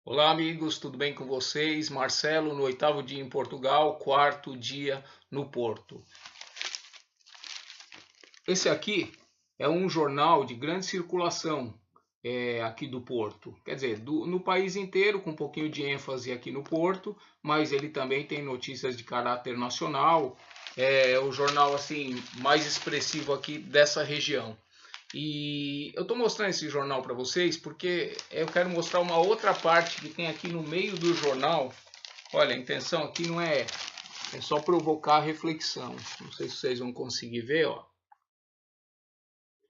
Olá, amigos, tudo bem com vocês? Marcelo, no 8º dia em Portugal, 4º dia no Porto. Esse aqui é um jornal de grande circulação aqui do Porto. Quer dizer, no país inteiro, com um pouquinho de ênfase aqui no Porto, mas ele também tem notícias de caráter nacional. É o jornal assim mais expressivo aqui dessa região. E eu estou mostrando esse jornal para vocês porque eu quero mostrar uma outra parte que tem aqui no meio do jornal. Olha, a intenção aqui não é só provocar reflexão. Não sei se vocês vão conseguir ver, ó.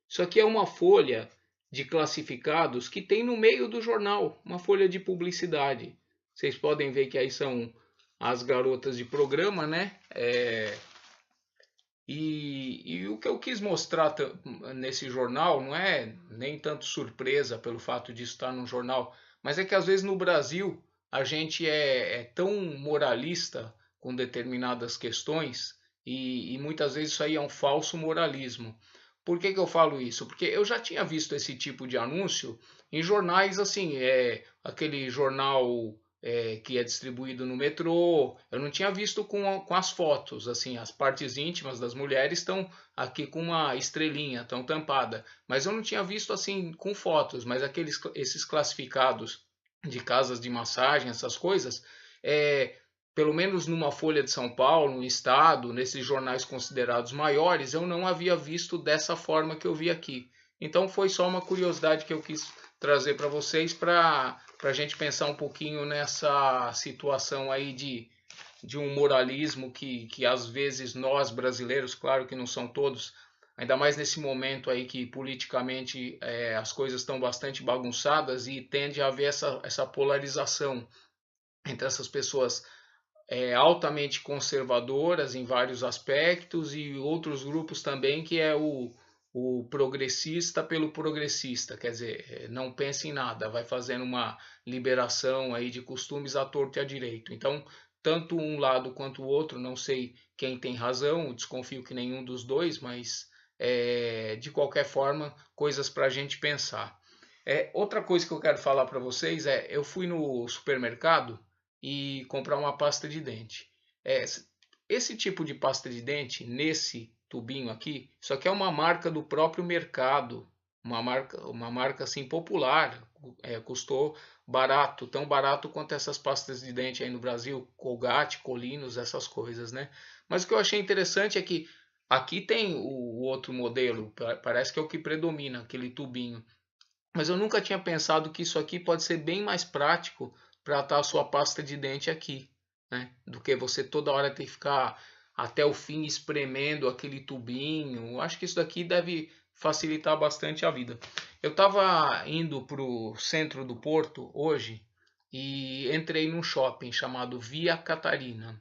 Isso aqui é uma folha de classificados que tem no meio do jornal, uma folha de publicidade. Vocês podem ver que aí são as garotas de programa, né? E o que eu quis mostrar nesse jornal não é nem tanto surpresa pelo fato de estar num jornal, mas é que às vezes no Brasil a gente é tão moralista com determinadas questões e muitas vezes isso aí é um falso moralismo. Por que eu falo isso? Porque eu já tinha visto esse tipo de anúncio em jornais assim, aquele jornal que é distribuído no metrô. Eu não tinha visto com as fotos, assim, as partes íntimas das mulheres estão aqui com uma estrelinha, estão tampada. Mas eu não tinha visto assim com fotos, mas esses classificados de casas de massagem, essas coisas, pelo menos numa Folha de São Paulo, no Estado, nesses jornais considerados maiores, eu não havia visto dessa forma que eu vi aqui. Então foi só uma curiosidade que eu quis trazer para vocês para a gente pensar um pouquinho nessa situação aí de um moralismo que às vezes nós brasileiros, claro que não são todos, ainda mais nesse momento aí que politicamente as coisas estão bastante bagunçadas e tende a haver essa polarização entre essas pessoas altamente conservadoras em vários aspectos e outros grupos também que é o progressista pelo progressista, quer dizer, não pensa em nada, vai fazendo uma liberação aí de costumes à torto e à direito. Então, tanto um lado quanto o outro, não sei quem tem razão, desconfio que nenhum dos dois, mas de qualquer forma, coisas para a gente pensar. Outra coisa que eu quero falar para vocês eu fui no supermercado e comprar uma pasta de dente. É, esse tipo de pasta de dente, nesse tubinho aqui, isso aqui é uma marca do próprio mercado, uma marca assim popular, custou barato, tão barato quanto essas pastas de dente aí no Brasil, Colgate, Colinos, essas coisas, né? Mas o que eu achei interessante é que aqui tem o outro modelo, parece que é o que predomina, aquele tubinho. Mas eu nunca tinha pensado que isso aqui pode ser bem mais prático para estar a sua pasta de dente aqui, né? Do que você toda hora ter que ficar até o fim espremendo aquele tubinho. Eu acho que isso daqui deve facilitar bastante a vida. Eu estava indo para o centro do Porto hoje e entrei num shopping chamado Via Catarina.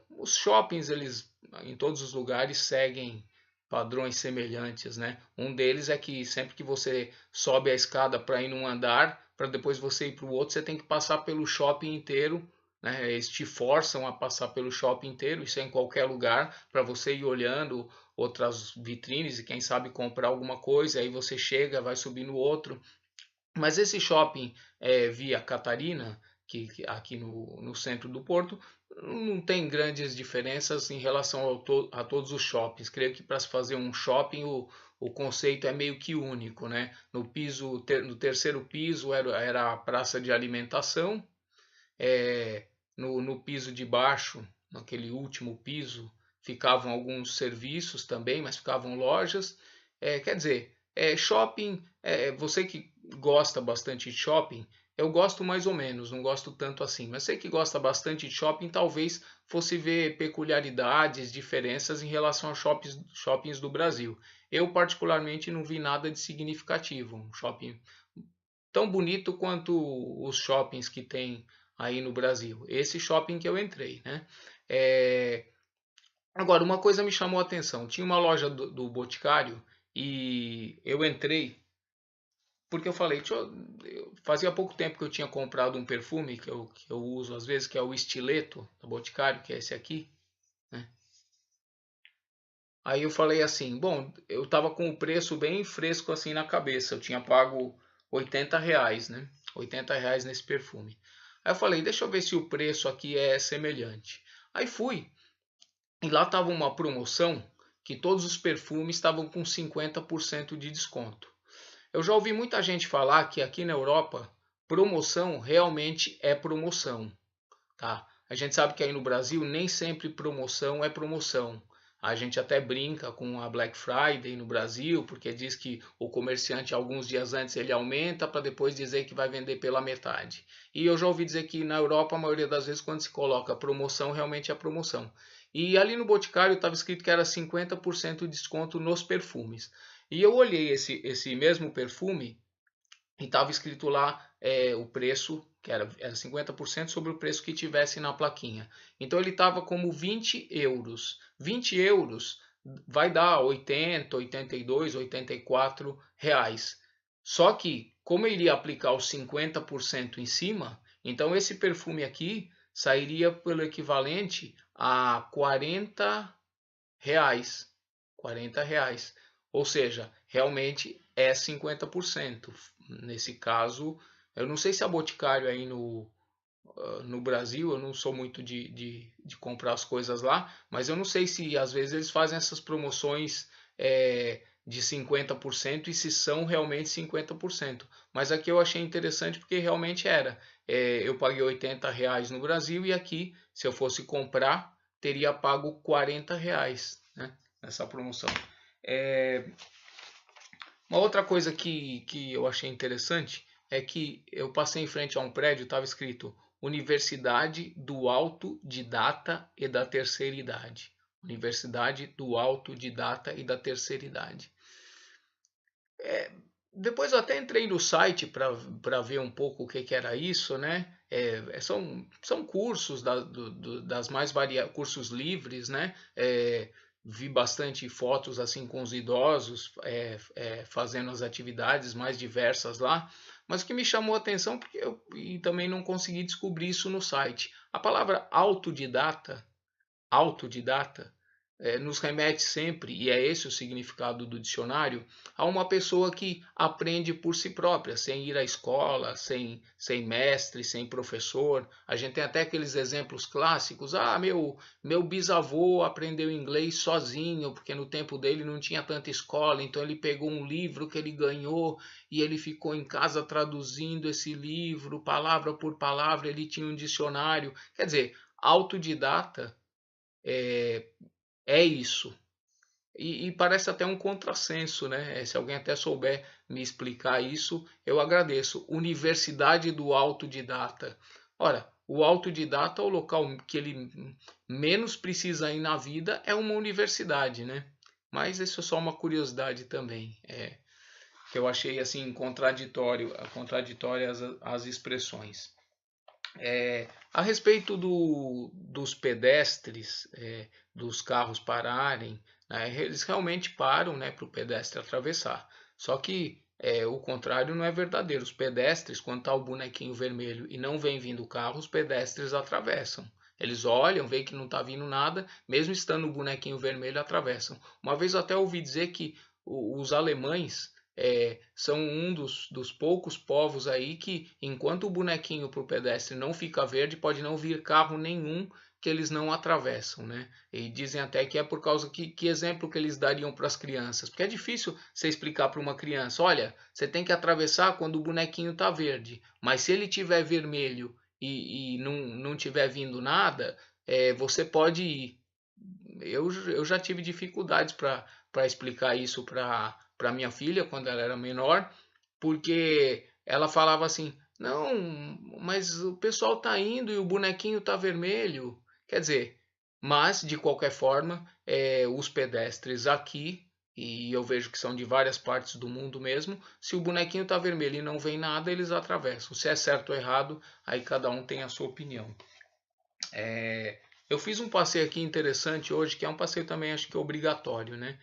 Os shoppings, eles em todos os lugares seguem padrões semelhantes, né? Um deles é que sempre que você sobe a escada para ir num andar, para depois você ir para o outro, você tem que passar pelo shopping inteiro, né? Eles te forçam a passar pelo shopping inteiro, isso é em qualquer lugar, para você ir olhando outras vitrines e quem sabe comprar alguma coisa, aí você chega, vai subir no outro. Mas esse shopping Via Catarina, que aqui no centro do Porto, não tem grandes diferenças em relação a todos os shoppings. Creio que para se fazer um shopping o conceito é meio que único, né? No terceiro piso era a praça de alimentação, no piso de baixo, naquele último piso, ficavam alguns serviços também, mas ficavam lojas. Quer dizer, shopping, você que gosta bastante de shopping, eu gosto mais ou menos, não gosto tanto assim, mas você que gosta bastante de shopping, talvez fosse ver peculiaridades, diferenças em relação aos shoppings do Brasil. Eu, particularmente, não vi nada de significativo. Um shopping tão bonito quanto os shoppings que tem aí no Brasil. Esse shopping que eu entrei, né? É, Agora, uma coisa me chamou a atenção. Tinha uma loja do Boticário e eu entrei porque eu falei, fazia pouco tempo que eu tinha comprado um perfume que eu uso às vezes, que é o Estileto do Boticário, que é esse aqui, né? Aí eu falei assim, bom, eu tava com o preço bem fresco assim na cabeça, eu tinha pago R$ 80, né? R$ 80 nesse perfume. Aí eu falei, deixa eu ver se o preço aqui é semelhante. Aí fui, e lá estava uma promoção que todos os perfumes estavam com 50% de desconto. Eu já ouvi muita gente falar que aqui na Europa, promoção realmente é promoção, tá? A gente sabe que aí no Brasil nem sempre promoção é promoção. A gente até brinca com a Black Friday no Brasil, porque diz que o comerciante alguns dias antes ele aumenta para depois dizer que vai vender pela metade. E eu já ouvi dizer que na Europa a maioria das vezes quando se coloca promoção realmente é promoção. E ali no Boticário estava escrito que era 50% de desconto nos perfumes. E eu olhei esse mesmo perfume e estava escrito lá o preço, que era 50% sobre o preço que tivesse na plaquinha. Então ele estava como 20 euros. 20 euros vai dar 80, 82, 84 reais. Só que, como eu iria aplicar os 50% em cima, então esse perfume aqui sairia pelo equivalente a 40 reais. 40 reais. Ou seja, realmente é 50%. Nesse caso, eu não sei se a Boticário aí no Brasil, eu não sou muito de comprar as coisas lá, mas eu não sei se às vezes eles fazem essas promoções de 50% e se são realmente 50%. Mas aqui eu achei interessante porque realmente era. Eu paguei 80 reais no Brasil e aqui, se eu fosse comprar, teria pago 40 reais, né, nessa promoção. Uma outra coisa que eu achei interessante é que eu passei em frente a um prédio, estava escrito Universidade do Autodidata e da Terceira Idade. Universidade do Autodidata e da Terceira Idade. Depois eu até entrei no site para ver um pouco o que era isso, né? São cursos das mais variadas, cursos livres, né? Vi bastante fotos assim com os idosos fazendo as atividades mais diversas lá, mas o que me chamou a atenção porque e também não consegui descobrir isso no site. A palavra autodidata nos remete sempre, e é esse o significado do dicionário, a uma pessoa que aprende por si própria, sem ir à escola, sem mestre, sem professor. A gente tem até aqueles exemplos clássicos. Meu bisavô aprendeu inglês sozinho, porque no tempo dele não tinha tanta escola, então ele pegou um livro que ele ganhou e ele ficou em casa traduzindo esse livro, palavra por palavra, ele tinha um dicionário. Quer dizer, autodidata é isso. E parece até um contrassenso, né? Se alguém até souber me explicar isso, eu agradeço. Universidade do Autodidata. Ora, o autodidata, o local que ele menos precisa ir na vida é uma universidade, né? Mas isso é só uma curiosidade também, que eu achei assim contraditórias as expressões. A respeito dos pedestres, dos carros pararem, né, eles realmente param, né, para o pedestre atravessar. Só que o contrário não é verdadeiro. Os pedestres, quando está o bonequinho vermelho e não vem vindo o carro, os pedestres atravessam. Eles olham, veem que não está vindo nada, mesmo estando o bonequinho vermelho, atravessam. Uma vez eu até ouvi dizer que os alemães são um dos poucos povos aí que, enquanto o bonequinho para o pedestre não fica verde, pode não vir carro nenhum que eles não atravessam, né? E dizem até que é por causa que exemplo que eles dariam para as crianças, porque é difícil você explicar para uma criança, olha, você tem que atravessar quando o bonequinho está verde, mas se ele tiver vermelho e não tiver vindo nada, você pode ir. Eu já tive dificuldades para explicar isso para minha filha quando ela era menor, porque ela falava assim: não, mas o pessoal tá indo e o bonequinho tá vermelho. Quer dizer, mas de qualquer forma, os pedestres aqui, e eu vejo que são de várias partes do mundo mesmo, se o bonequinho tá vermelho e não vem nada, eles atravessam. Se é certo ou errado, aí cada um tem a sua opinião. Eu fiz um passeio aqui interessante hoje, que é um passeio também acho que obrigatório, né?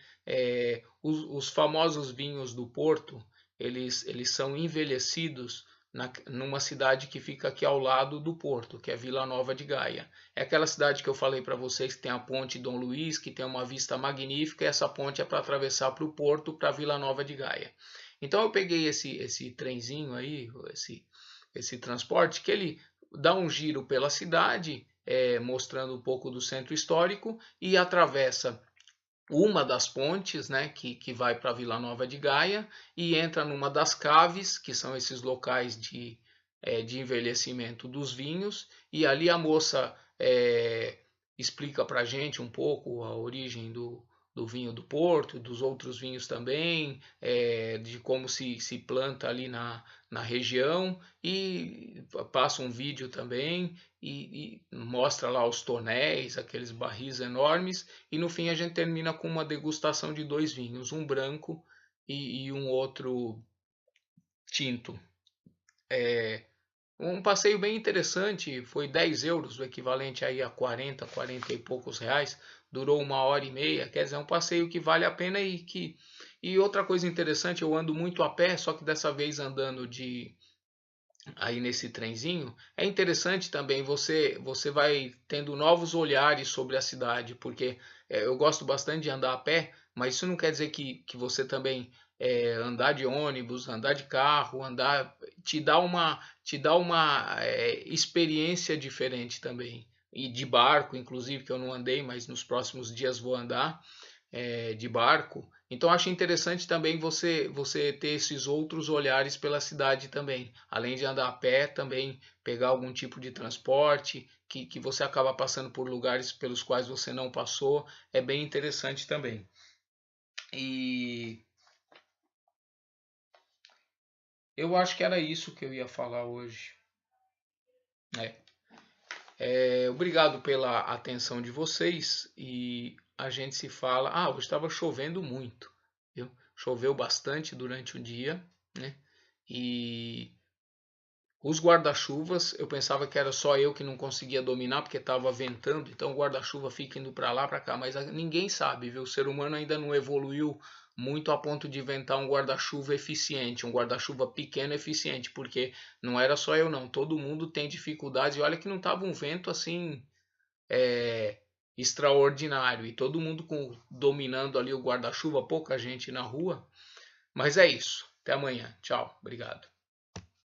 Os famosos vinhos do Porto, eles são envelhecidos numa cidade que fica aqui ao lado do Porto, que é Vila Nova de Gaia. É aquela cidade que eu falei para vocês que tem a ponte Dom Luís, que tem uma vista magnífica, e essa ponte é para atravessar para o Porto, para Vila Nova de Gaia. Então eu peguei esse trenzinho aí, esse transporte, que ele dá um giro pela cidade, mostrando um pouco do centro histórico e atravessa uma das pontes, né, que vai para Vila Nova de Gaia e entra numa das caves, que são esses locais de envelhecimento dos vinhos, e ali a moça explica para a gente um pouco a origem do vinho do Porto, dos outros vinhos também, de como se planta ali na região, e passa um vídeo também e mostra lá os tonéis, aqueles barris enormes, e no fim a gente termina com uma degustação de 2 vinhos, um branco e um outro tinto. Um passeio bem interessante, foi 10 euros, o equivalente aí a 40 e poucos reais, durou 1 hora e meia, quer dizer, é um passeio que vale a pena e outra coisa interessante, eu ando muito a pé, só que dessa vez andando aí nesse trenzinho, é interessante também, você vai tendo novos olhares sobre a cidade, porque eu gosto bastante de andar a pé, mas isso não quer dizer que você também andar de ônibus, andar de carro, andar te dá uma experiência diferente também. E de barco, inclusive, que eu não andei, mas nos próximos dias vou andar de barco. Então acho interessante também você ter esses outros olhares pela cidade também. Além de andar a pé, também pegar algum tipo de transporte que você acaba passando por lugares pelos quais você não passou. É bem interessante também. E eu acho que era isso que eu ia falar hoje. Obrigado pela atenção de vocês e a gente se fala. Ah, hoje estava chovendo muito, viu? Choveu bastante durante o dia, né? E os guarda-chuvas, eu pensava que era só eu que não conseguia dominar porque estava ventando, então o guarda-chuva fica indo para lá, para cá, mas ninguém sabe, viu? O ser humano ainda não evoluiu muito a ponto de inventar um guarda-chuva eficiente, um guarda-chuva pequeno eficiente, porque não era só eu não, todo mundo tem dificuldades, e olha que não estava um vento assim extraordinário, e todo mundo dominando ali o guarda-chuva, pouca gente na rua, mas é isso. Até amanhã. Tchau. Obrigado.